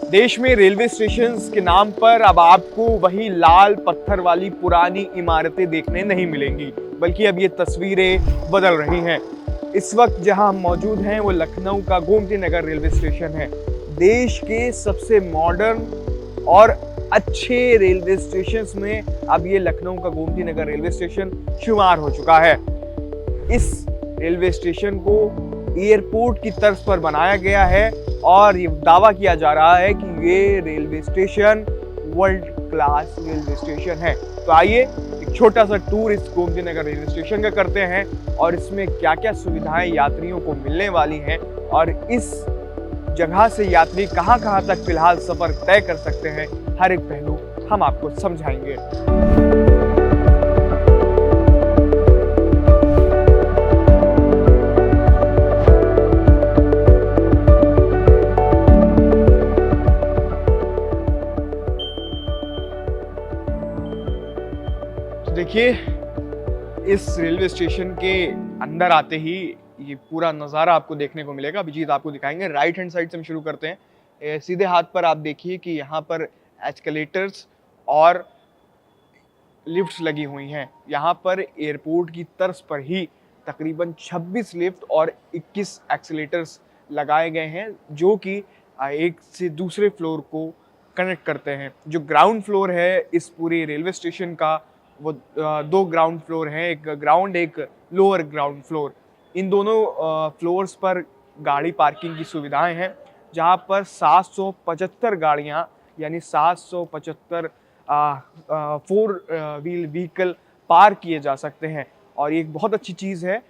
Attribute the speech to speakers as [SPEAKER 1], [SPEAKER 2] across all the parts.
[SPEAKER 1] देश में railway stations के नाम पर अब आपको वही लाल पत्थर वाली पुरानी इमारतें देखने नहीं मिलेंगी, बल्कि अब ये तस्वीरें बदल रही हैं। इस वक्त जहां हम मौजूद हैं वो लखनऊ का गोमती नगर रेलवे स्टेशन है। देश के सबसे मॉडर्न और अच्छे रेलवे स्टेशंस में अब ये लखनऊ का गोमती नगर रेलवे स्टेशन शुमार हो चुका है। इस रेलवे स्टेशन को एयरपोर्ट की तर्ज पर बनाया गया है और ये दावा किया जा रहा है कि ये railway station world class railway station है। तो आइए एक छोटा सा टूर इस गोमती नगर रेलवे स्टेशन का करते हैं और इसमें क्या क्या सुविधाएं यात्रियों को मिलने वाली हैं और इस जगह से यात्री कहां कहां तक फिलहाल सफर तय कर सकते हैं, हर एक पहलू हम आपको समझाएंगे। देखिए, इस रेलवे स्टेशन के अंदर आते ही ये पूरा नज़ारा आपको देखने को मिलेगा। अभिजीत आपको दिखाएंगे। राइट हैंड साइड से हम शुरू करते हैं। सीधे हाथ पर आप देखिए कि यहाँ पर एस्केलेटर्स और लिफ्ट्स लगी हुई हैं। यहाँ पर एयरपोर्ट की तर्ज पर ही तकरीबन 26 लिफ्ट और 21 एक्सीलेटर्स लगाए गए हैं, जो कि एक से दूसरे फ्लोर को कनेक्ट करते हैं। जो ग्राउंड फ्लोर है इस पूरे रेलवे स्टेशन का, वो दो ग्राउंड फ्लोर हैं, एक ग्राउंड एक लोअर ग्राउंड फ्लोर। इन दोनों फ्लोर्स पर गाड़ी पार्किंग की सुविधाएं हैं, जहां पर 775 गाड़ियां यानी 775 फोर व्हील व्हीकल पार्क किए जा सकते हैं। और ये एक बहुत अच्छी चीज़ है।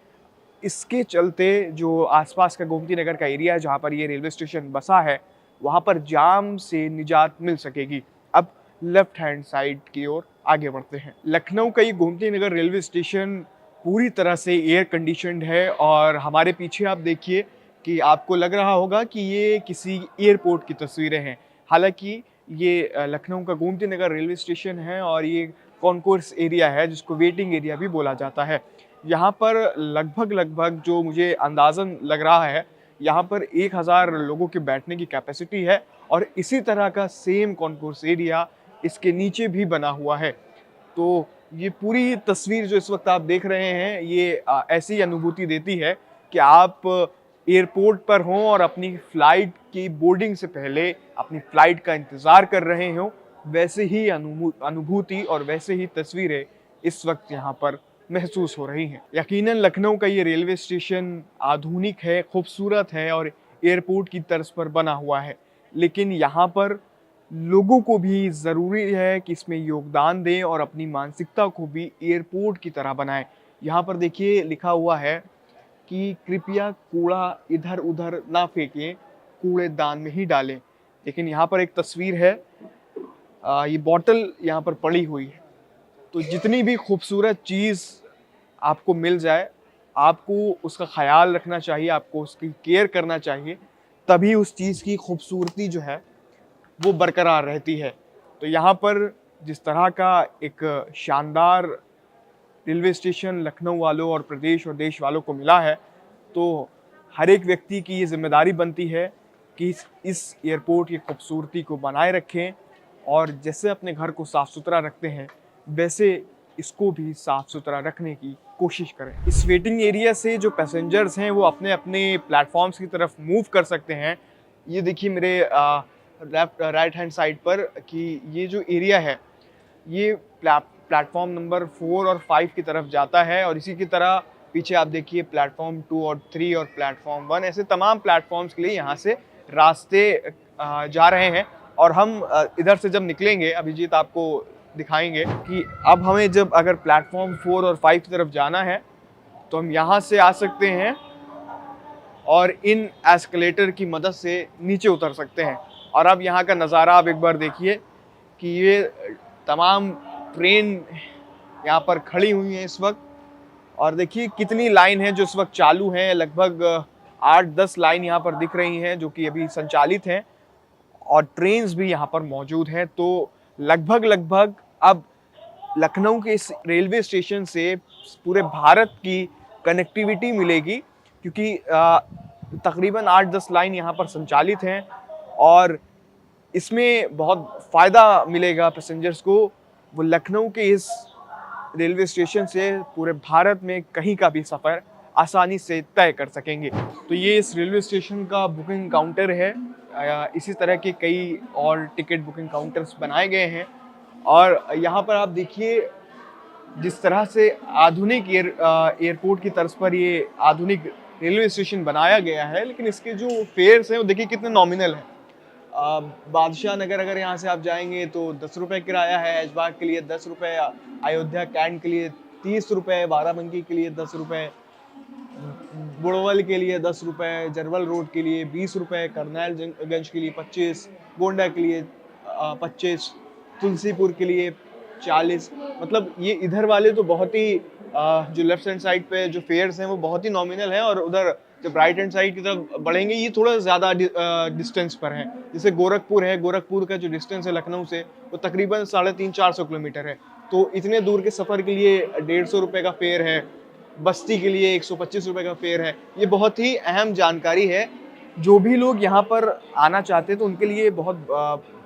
[SPEAKER 1] इसके चलते जो आसपास का गोमती नगर का एरिया है जहाँ पर ये रेलवे स्टेशन बसा है, वहाँ पर जाम से निजात मिल सकेगी। अब लेफ्ट हैंड साइड की ओर आगे बढ़ते हैं। लखनऊ का ये गोमती नगर रेलवे स्टेशन पूरी तरह से एयर कंडीशनड है और हमारे पीछे आप देखिए कि आपको लग रहा होगा कि ये किसी एयरपोर्ट की तस्वीरें हैं। हालांकि ये लखनऊ का गोमती नगर रेलवे स्टेशन है और ये कॉन्कोर्स एरिया है, जिसको वेटिंग एरिया भी बोला जाता है। यहाँ पर लगभग जो मुझे अंदाज़न लग रहा है, यहाँ पर 1000 लोगों के बैठने की कैपेसिटी है और इसी तरह का सेम कॉन्कोर्स एरिया इसके नीचे भी बना हुआ है। तो ये पूरी तस्वीर जो इस वक्त आप देख रहे हैं, ये ऐसी अनुभूति देती है कि आप एयरपोर्ट पर हों और अपनी फ़्लाइट की बोर्डिंग से पहले अपनी फ़्लाइट का इंतज़ार कर रहे हों। वैसे ही अनुभूति और वैसे ही तस्वीरें इस वक्त यहाँ पर महसूस हो रही हैं। यकीनन लखनऊ का ये रेलवे स्टेशन आधुनिक है, खूबसूरत है और एयरपोर्ट की तर्ज पर बना हुआ है, लेकिन यहाँ पर लोगों को भी ज़रूरी है कि इसमें योगदान दें और अपनी मानसिकता को भी एयरपोर्ट की तरह बनाएं। यहाँ पर देखिए लिखा हुआ है कि कृपया कूड़ा इधर उधर ना फेंकें, कूड़ेदान में ही डालें। लेकिन यहाँ पर एक तस्वीर है, ये बॉटल यहाँ पर पड़ी हुई है। तो जितनी भी खूबसूरत चीज़ आपको मिल जाए, आपको उसका ख़याल रखना चाहिए, आपको उसकी केयर करना चाहिए, तभी उस चीज़ की खूबसूरती जो है वो बरकरार रहती है। तो यहाँ पर जिस तरह का एक शानदार रेलवे स्टेशन लखनऊ वालों और प्रदेश और देश वालों को मिला है, तो हर एक व्यक्ति की ये जिम्मेदारी बनती है कि इस एयरपोर्ट की खूबसूरती को बनाए रखें और जैसे अपने घर को साफ़ सुथरा रखते हैं, वैसे इसको भी साफ़ सुथरा रखने की कोशिश करें। इस वेटिंग एरिया से जो पैसेंजर्स हैं वो अपने अपने प्लेटफॉर्म्स की तरफ मूव कर सकते हैं। ये देखिए मेरे राइट हैंड साइड पर कि ये जो एरिया है, ये प्लेटफॉर्म नंबर 4 और 5 की तरफ जाता है और इसी की तरह पीछे आप देखिए प्लेटफॉर्म 2 और 3 और प्लेटफॉर्म 1, ऐसे तमाम प्लेटफॉर्म्स के लिए यहाँ से रास्ते जा रहे हैं। और हम इधर से जब निकलेंगे, अभिजीत आपको दिखाएंगे कि अब हमें जब अगर प्लेटफॉर्म 4 और 5 की तरफ जाना है तो हम यहाँ से आ सकते हैं और इन एस्केलेटर की मदद से नीचे उतर सकते हैं। और अब यहाँ का नज़ारा आप एक बार देखिए कि ये तमाम ट्रेन यहाँ पर खड़ी हुई हैं इस वक्त, और देखिए कितनी लाइन है जो इस वक्त चालू हैं। लगभग 8-10 लाइन यहाँ पर दिख रही हैं जो कि अभी संचालित हैं और ट्रेन्स भी यहाँ पर मौजूद हैं। तो लगभग अब लखनऊ के इस रेलवे स्टेशन से पूरे भारत की कनेक्टिविटी मिलेगी, क्योंकि तकरीबन 8-10 लाइन यहाँ पर संचालित हैं और इसमें बहुत फ़ायदा मिलेगा पैसेंजर्स को। वो लखनऊ के इस रेलवे स्टेशन से पूरे भारत में कहीं का भी सफ़र आसानी से तय कर सकेंगे। तो ये इस रेलवे स्टेशन का बुकिंग काउंटर है। इसी तरह के कई और टिकट बुकिंग काउंटर्स बनाए गए हैं और यहाँ पर आप देखिए जिस तरह से आधुनिक एयरपोर्ट की तर्ज पर ये आधुनिक रेलवे स्टेशन बनाया गया है, लेकिन इसके जो फेयर्स हैं वो देखिए कितने नॉमिनल हैं। बादशाह नगर अगर यहाँ से आप जाएंगे तो 10 रुपये किराया है, ऐशबाग के लिए 10 रुपये, अयोध्या कैंट के लिए 30 रुपये, बाराबंकी के लिए 10 रुपये, बुड़वल के लिए 10 रुपये, जरवल रोड के लिए 20 रुपये, करनैलगंज के लिए 25, गोंडा के लिए 25, तुलसीपुर के लिए 40। मतलब ये इधर वाले तो बहुत ही जो लेफ्ट हैंड साइड पे जो फेयर्स हैं वो बहुत ही नॉमिनल हैं, और उधर जब राइट हैंड साइड की तरफ बढ़ेंगे ये थोड़ा ज़्यादा डिस्टेंस पर है। जैसे गोरखपुर है, गोरखपुर का जो डिस्टेंस है लखनऊ से वो तकरीबन 350-400 किलोमीटर है। तो इतने दूर के सफ़र के लिए 150 रुपये का फेयर है, बस्ती के लिए 125 रुपये का फेयर है। ये बहुत ही अहम जानकारी है। जो भी लोग यहाँ पर आना चाहते हैं तो उनके लिए बहुत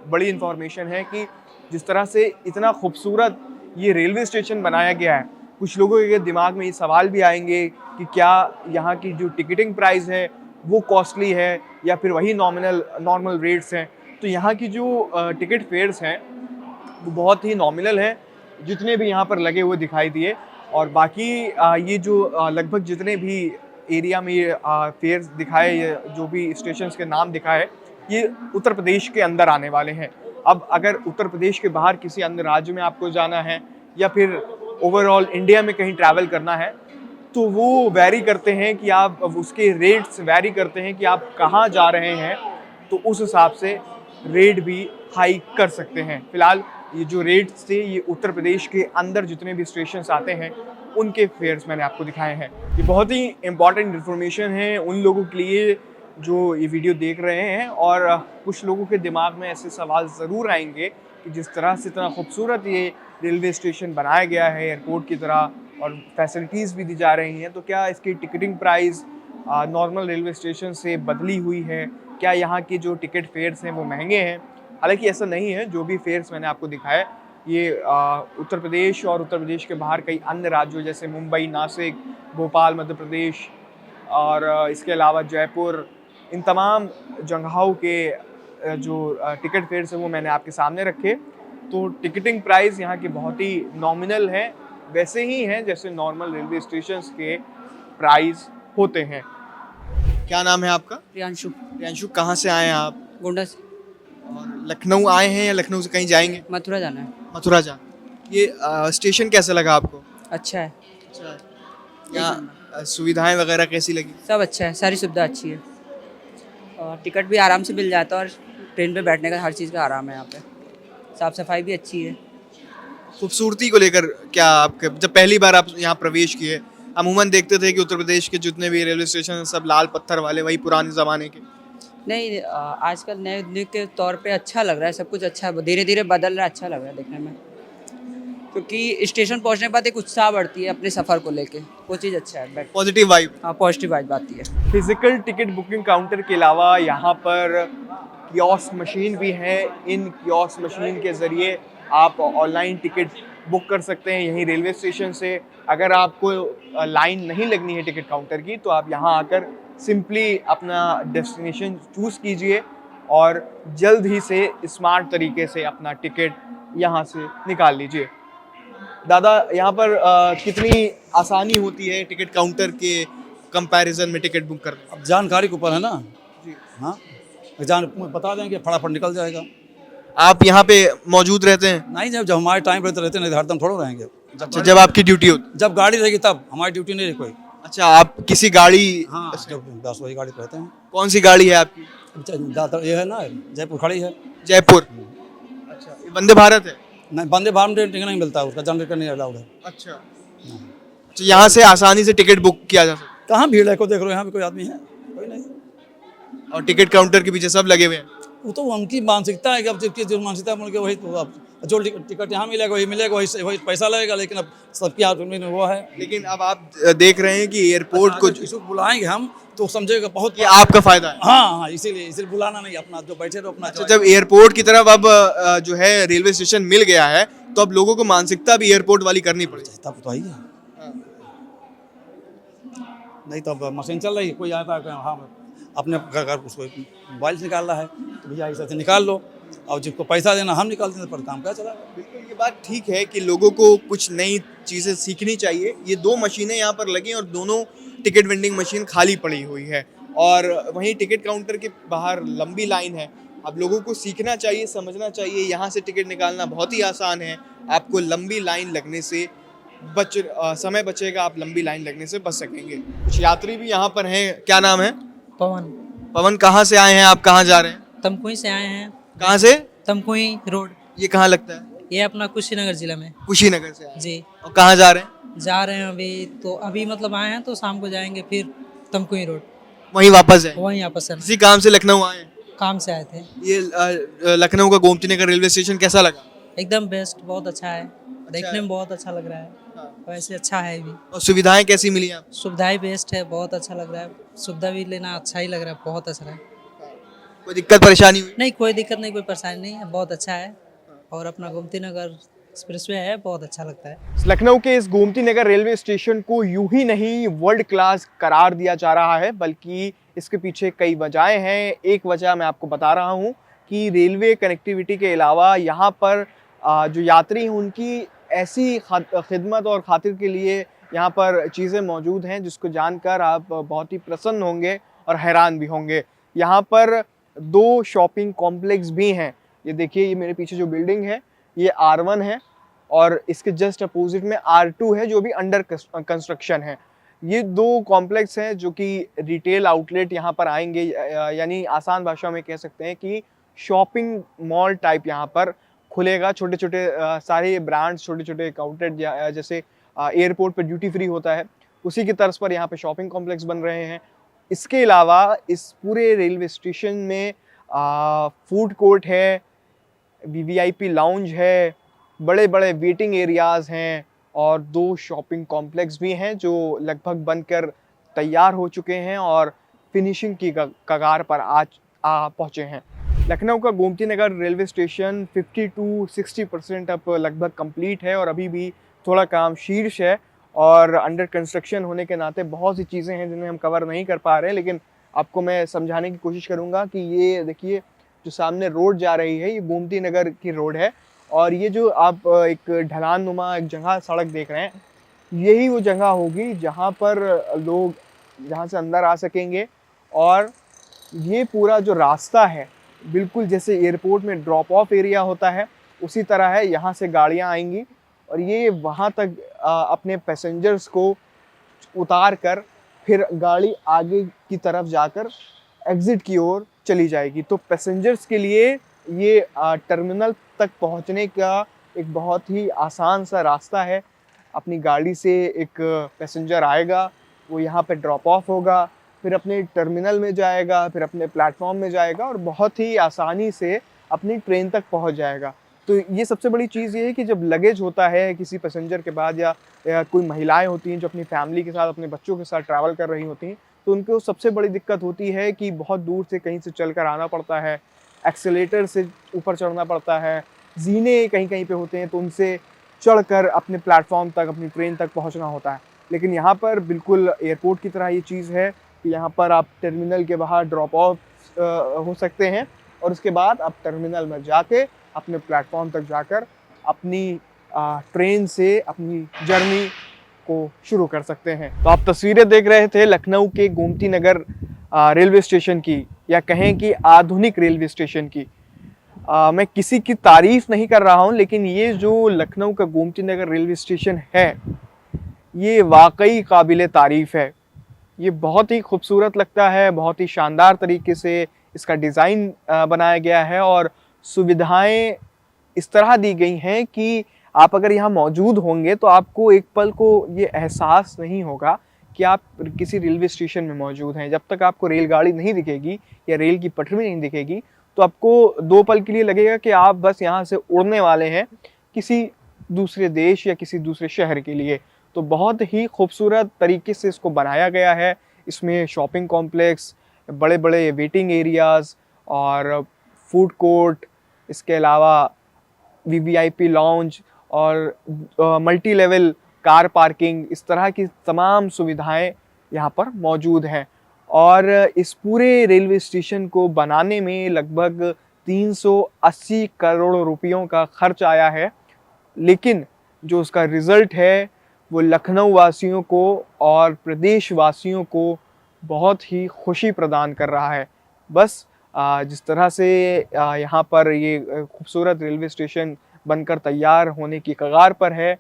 [SPEAKER 1] बड़ी इन्फॉर्मेशन है कि जिस तरह से इतना खूबसूरत ये रेलवे स्टेशन बनाया गया है। कुछ लोगों के दिमाग में ये सवाल भी आएंगे कि क्या यहाँ की जो टिकटिंग प्राइस है वो कॉस्टली है या फिर वही नॉर्मल रेट्स हैं। तो यहाँ की जो टिकट फेयर्स हैं वो बहुत ही नॉमिनल हैं, जितने भी यहाँ पर लगे हुए दिखाई दिए। और बाकी ये जो लगभग जितने भी एरिया में ये फेयर्स दिखाए, ये जो भी स्टेशंस के नाम दिखाए, ये उत्तर प्रदेश के अंदर आने वाले हैं। अब अगर उत्तर प्रदेश के बाहर किसी अन्य राज्य में आपको जाना है या फिर ओवरऑल इंडिया में कहीं ट्रैवल करना है तो वो वैरी करते हैं कि आप उसके रेट्स वैरी करते हैं कि आप कहाँ जा रहे हैं, तो उस हिसाब से रेट भी हाई कर सकते हैं। फिलहाल ये जो रेट्स थे ये उत्तर प्रदेश के अंदर जितने भी स्टेशंस आते हैं उनके फेयर्स मैंने आपको दिखाए हैं। ये बहुत ही इम्पॉर्टेंट इन्फॉर्मेशन है उन लोगों के लिए जो ये वीडियो देख रहे हैं, और कुछ लोगों के दिमाग में ऐसे सवाल ज़रूर आएंगे कि जिस तरह से इतना खूबसूरत ये रेलवे स्टेशन बनाया गया है एयरपोर्ट की तरह और फैसिलिटीज़ भी दी जा रही हैं, तो क्या इसकी ticketing price normal railway station से बदली हुई है? क्या यहाँ के जो टिकट फेयर्स हैं वो महंगे हैं? हालांकि ऐसा नहीं है। जो भी फेयर्स मैंने आपको दिखाए ये उत्तर प्रदेश और उत्तर प्रदेश के बाहर कई अन्य राज्यों जैसे मुंबई, नासिक, भोपाल मध्य प्रदेश और इसके अलावा जयपुर, इन तमाम जगहों के जो टिकट फेयर्स हैं वो मैंने आपके सामने रखे। तो टिकटिंग प्राइस यहाँ के बहुत ही नॉमिनल हैं, वैसे ही हैं जैसे नॉर्मल रेलवे स्टेशंस के प्राइस होते हैं। क्या नाम है आपका?
[SPEAKER 2] प्रियांशु।
[SPEAKER 1] प्रियांशु, कहाँ से आए हैं आप?
[SPEAKER 2] गोंडा से।
[SPEAKER 1] और लखनऊ आए हैं या लखनऊ से कहीं जाएंगे?
[SPEAKER 2] मथुरा जाना है।
[SPEAKER 1] मथुरा जाना। ये स्टेशन कैसा लगा आपको?
[SPEAKER 2] अच्छा है।
[SPEAKER 1] अच्छा है। यहाँ सुविधाएं वगैरह कैसी लगी?
[SPEAKER 2] सब अच्छा है, सारी सुविधा अच्छी है और टिकट भी आराम से मिल जाता है और ट्रेन पे बैठने का हर चीज़ का आराम है यहाँ पे। साफ़ सफाई भी अच्छी है।
[SPEAKER 1] खूबसूरती को लेकर क्या आपके, जब पहली बार आप यहाँ प्रवेश किए, अमूमन देखते थे कि उत्तर प्रदेश के जितने भी रेलवे स्टेशन हैं सब लाल पत्थर वाले, वही पुराने ज़माने के?
[SPEAKER 2] नहीं, आजकल नए युग के तौर पे अच्छा लग रहा है, सब कुछ अच्छा धीरे धीरे बदल रहा है, अच्छा लग रहा है देखने में, क्योंकि स्टेशन पहुँचने के बाद एक उत्साह बढ़ती है अपने सफ़र को लेके, वो चीज़ अच्छा है।
[SPEAKER 1] Positive vibe.
[SPEAKER 2] हाँ, पॉजिटिव वाइब आती है।
[SPEAKER 1] फिजिकल टिकट बुकिंग काउंटर के अलावा यहाँ पर कियोस्क मशीन भी है। इन कियोस्क मशीन के ज़रिए आप ऑनलाइन टिकट बुक कर सकते हैं यहीं रेलवे स्टेशन से। अगर आपको लाइन नहीं लगनी है टिकट काउंटर की तो आप यहाँ आकर सिंपली अपना डेस्टिनेशन चूज़ कीजिए और जल्द ही से स्मार्ट तरीके से अपना टिकट यहाँ से निकाल लीजिए। दादा, यहाँ पर कितनी आसानी होती है टिकट काउंटर के कंपैरिजन में टिकट बुक करना?
[SPEAKER 3] अब जानकारी के ऊपर है ना
[SPEAKER 1] जी।
[SPEAKER 3] हाँ, बता देंगे फटाफट निकल जाएगा।
[SPEAKER 1] आप यहाँ पे मौजूद रहते हैं?
[SPEAKER 3] नहीं, जब हमारे टाइम रहते रहते नहीं हरदम थोड़ा रहेंगे।
[SPEAKER 1] अच्छा, जब आपकी ड्यूटी होती?
[SPEAKER 3] जब गाड़ी रहेगी तब, हमारी ड्यूटी नहीं रही कोई।
[SPEAKER 1] अच्छा, आप किसी गाड़ी?
[SPEAKER 3] हाँ, जब 10 बजे गाड़ी पे रहते हैं।
[SPEAKER 1] कौन सी गाड़ी है आपकी?
[SPEAKER 3] ज़्यादातर ये है ना, जयपुर खड़ी है।
[SPEAKER 1] जयपुर। अच्छा, ये वंदे भारत है?
[SPEAKER 3] नहीं, वंदे भारत में टिकट नहीं मिलता, उसका जनरेटर नहीं अलाउड है।
[SPEAKER 1] अच्छा। अच्छा, यहाँ से आसानी से टिकट बुक किया जा सकता?
[SPEAKER 3] कहाँ भीड़ है, को देख रहे हो यहाँ पे कोई आदमी है? कोई नहीं।
[SPEAKER 1] और टिकट काउंटर के पीछे सब लगे हुए हैं?
[SPEAKER 3] वो तो उनकी मानसिकता है कि अब जबकि जो मानसिकता बोल के वही तो अब जो टिकट यहाँ मिलेगा वही मिलेगा, वही पैसा लगेगा, लेकिन अब सबकी हाथ में वो है।
[SPEAKER 1] लेकिन अब आप देख रहे हैं कि एयरपोर्ट को
[SPEAKER 3] किसी को बुलाएंगे हम तो समझेगा बहुत
[SPEAKER 1] ये आपका फायदा है।
[SPEAKER 3] हाँ, इसीलिए बुलाना नहीं, अपना जो बैठे तो अपना
[SPEAKER 1] अच्छा, जब एयरपोर्ट की तरफ अब जो है रेलवे स्टेशन मिल गया है तो अब लोगों को मानसिकता भी एयरपोर्ट वाली करनी पड़ेगी।
[SPEAKER 3] तब तो आई है, नहीं तो अब मशीन चल रही है, कोई आता है हाँ अपने घर उसको मोबाइल से निकाल रहा है तो भैया ऐसे से निकाल लो, और जिसको पैसा देना हम निकाल देते, पर काम क्या चला।
[SPEAKER 1] बिल्कुल, ये बात ठीक है कि लोगों को कुछ नई चीज़ें सीखनी चाहिए। ये दो मशीनें यहाँ पर लगी हैं और दोनों टिकट वेंडिंग मशीन खाली पड़ी हुई है और वहीं टिकट काउंटर के बाहर लंबी लाइन है। अब लोगों को सीखना चाहिए, समझना चाहिए, यहाँ से टिकट निकालना बहुत ही आसान है। आपको लंबी लाइन लगने से समय बचेगा, आप लंबी लाइन लगने से बच सकेंगे। कुछ यात्री भी यहाँ पर हैं। क्या नाम है?
[SPEAKER 4] पवन।
[SPEAKER 1] पवन, कहाँ से आए हैं आप, कहाँ जा रहे हैं?
[SPEAKER 4] तमकुही से आए हैं।
[SPEAKER 1] कहाँ से?
[SPEAKER 4] तमकुही रोड।
[SPEAKER 1] ये कहाँ लगता है?
[SPEAKER 4] ये अपना कुशीनगर जिला में।
[SPEAKER 1] कुशीनगर से आए
[SPEAKER 4] जी।
[SPEAKER 1] और कहाँ जा रहे हैं?
[SPEAKER 4] जा रहे हैं अभी मतलब आए हैं तो शाम को जाएंगे फिर तमकुही रोड,
[SPEAKER 1] वहीं वापस जाए?
[SPEAKER 4] वहीं आपस में।
[SPEAKER 1] किसी काम से लखनऊ आए हैं?
[SPEAKER 4] काम से आए थे।
[SPEAKER 1] ये लखनऊ का गोमती नगर रेलवे स्टेशन कैसा लगा?
[SPEAKER 4] एकदम बेस्ट, बहुत अच्छा है, देखने में बहुत अच्छा लग रहा है, वैसे अच्छा है भी।
[SPEAKER 1] और सुविधाएं कैसी मिली आपको?
[SPEAKER 4] सुविधाएं बेस्ट है, बहुत अच्छा लग रहा है, सुविधा भी लेना अच्छा ही लग रहा है, बहुत अच्छा है।
[SPEAKER 1] कोई दिक्कत परेशानी हुई?
[SPEAKER 4] नहीं, कोई दिक्कत नहीं, कोई परेशानी नहीं है, बहुत अच्छा है। और अपना गोमती नगर एक्सप्रेसवे है, बहुत अच्छा लगता है।
[SPEAKER 1] लखनऊ के इस गोमती नगर रेलवे स्टेशन को यूं ही नहीं वर्ल्ड क्लास करार दिया जा रहा है, बल्कि इसके पीछे कई वजहें हैं। एक वजह मैं आपको बता रहा हूं कि रेलवे कनेक्टिविटी के अलावा यहाँ पर जो यात्री हैं उनकी ऐसी खिदमत और खातिर के लिए यहाँ पर चीज़ें मौजूद हैं जिसको जानकर आप बहुत ही प्रसन्न होंगे और हैरान भी होंगे। यहाँ पर 2 शॉपिंग कॉम्प्लेक्स भी हैं। ये देखिए, ये मेरे पीछे जो बिल्डिंग है ये R1 है और इसके जस्ट अपोजिट में R2 है जो भी अंडर कंस्ट्रक्शन है। ये 2 कॉम्प्लेक्स हैं जो कि रिटेल आउटलेट यहाँ पर आएंगे, यानी आसान भाषा में कह सकते हैं कि शॉपिंग मॉल टाइप यहाँ पर खुलेगा। छोटे छोटे सारे ब्रांड्स, छोटे छोटे आउटलेट जैसे एयरपोर्ट पर ड्यूटी फ्री होता है उसी की तर्ज पर यहाँ पे शॉपिंग कॉम्प्लेक्स बन रहे हैं। इसके अलावा इस पूरे रेलवे स्टेशन में फूड कोर्ट है, वीवीआईपी लाउंज है, बड़े बड़े वेटिंग एरियाज़ हैं और 2 शॉपिंग कॉम्प्लेक्स भी हैं जो लगभग बनकर तैयार हो चुके हैं और फिनिशिंग की कगार पर आज पहुँचे हैं। लखनऊ का Gomti Nagar railway station 50 to 60% अब लगभग कंप्लीट है और अभी भी थोड़ा काम शीर्ष है और अंडर कंस्ट्रक्शन होने के नाते बहुत सी चीज़ें हैं जिन्हें हम कवर नहीं कर पा रहे हैं, लेकिन आपको मैं समझाने की कोशिश करूंगा कि ये देखिए जो सामने रोड जा रही है ये गोमती नगर की रोड है और ये जो आप एक ढलान नुमा एक जगह सड़क देख रहे हैं यही वो जगह होगी जहाँ पर लोग जहाँ से अंदर आ सकेंगे। और ये पूरा जो रास्ता है बिल्कुल जैसे एयरपोर्ट में ड्रॉप ऑफ एरिया होता है उसी तरह है। यहाँ से गाड़ियाँ आएंगी और ये वहाँ तक अपने पैसेंजर्स को उतार कर फिर गाड़ी आगे की तरफ जाकर एग्ज़िट की ओर चली जाएगी। तो पैसेंजर्स के लिए ये टर्मिनल तक पहुँचने का एक बहुत ही आसान सा रास्ता है। अपनी गाड़ी से एक पैसेंजर आएगा, वो यहाँ पे ड्रॉप ऑफ होगा, फिर अपने टर्मिनल में जाएगा, फिर अपने प्लेटफॉर्म में जाएगा और बहुत ही आसानी से अपनी ट्रेन तक पहुँच जाएगा। तो ये सबसे बड़ी चीज़ ये है कि जब लगेज होता है किसी पैसेंजर के बाद या कोई महिलाएं होती हैं जो अपनी फैमिली के साथ अपने बच्चों के साथ ट्रैवल कर रही होती हैं तो उनको सबसे बड़ी दिक्कत होती है कि बहुत दूर से कहीं से चलकर आना पड़ता है, एक्सेलेटर से ऊपर चढ़ना पड़ता है, जीने कहीं कहीं पे होते हैं तो उनसे चढ़कर अपने प्लेटफॉर्म तक अपनी ट्रेन तक पहुंचना होता है। लेकिन यहाँ पर बिल्कुल एयरपोर्ट की तरह ये चीज़ है कि यहाँ पर आप टर्मिनल के बाहर ड्रॉप ऑफ हो सकते हैं और उसके बाद आप टर्मिनल में जाके अपने प्लेटफॉर्म तक जाकर अपनी ट्रेन से अपनी जर्नी को शुरू कर सकते हैं। तो आप तस्वीरें देख रहे थे लखनऊ के गोमती नगर रेलवे स्टेशन की, या कहें कि आधुनिक रेलवे स्टेशन की। मैं किसी की तारीफ नहीं कर रहा हूं, लेकिन ये जो लखनऊ का गोमती नगर रेलवे स्टेशन है ये वाकई काबिले तारीफ है। ये बहुत ही खूबसूरत लगता है, बहुत ही शानदार तरीके से इसका डिज़ाइन बनाया गया है और सुविधाएं इस तरह दी गई हैं कि आप अगर यहाँ मौजूद होंगे तो आपको एक पल को ये एहसास नहीं होगा कि आप किसी रेलवे स्टेशन में मौजूद हैं। जब तक आपको रेलगाड़ी नहीं दिखेगी या रेल की पटरी नहीं दिखेगी तो आपको 2 पल के लिए लगेगा कि आप बस यहाँ से उड़ने वाले हैं किसी दूसरे देश या किसी दूसरे शहर के लिए। तो बहुत ही खूबसूरत तरीके से इसको बनाया गया है। इसमें शॉपिंग कॉम्प्लेक्स, बड़े-बड़े वेटिंग एरियाज़ और फूड कोर्ट, इसके अलावा वीवीआईपी लॉन्ज और मल्टी लेवल कार पार्किंग, इस तरह की तमाम सुविधाएं यहाँ पर मौजूद हैं। और इस पूरे रेलवे स्टेशन को बनाने में लगभग 380 करोड़ रुपयों का खर्च आया है, लेकिन जो उसका रिज़ल्ट है वो लखनऊ वासियों को और प्रदेश वासियों को बहुत ही खुशी प्रदान कर रहा है। बस जिस तरह से यहाँ पर ये खूबसूरत रेलवे स्टेशन बनकर तैयार होने की कगार पर है,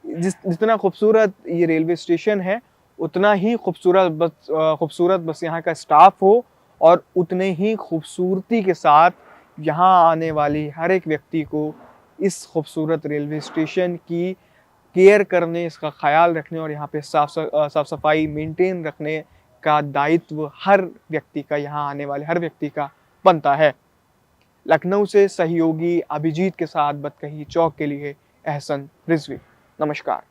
[SPEAKER 1] जितना खूबसूरत ये रेलवे स्टेशन है उतना ही खूबसूरत बस यहाँ का स्टाफ हो और उतने ही खूबसूरती के साथ यहाँ आने वाली हर एक व्यक्ति को इस खूबसूरत रेलवे स्टेशन की केयर करने, इसका ख्याल रखने और यहाँ पे साफ सफाई मेंटेन रखने का दायित्व हर व्यक्ति का, यहाँ आने वाले हर व्यक्ति का बनता है। लखनऊ से सहयोगी अभिजीत के साथ बतकही चौक के लिए एहसन रिजवी। नमस्कार।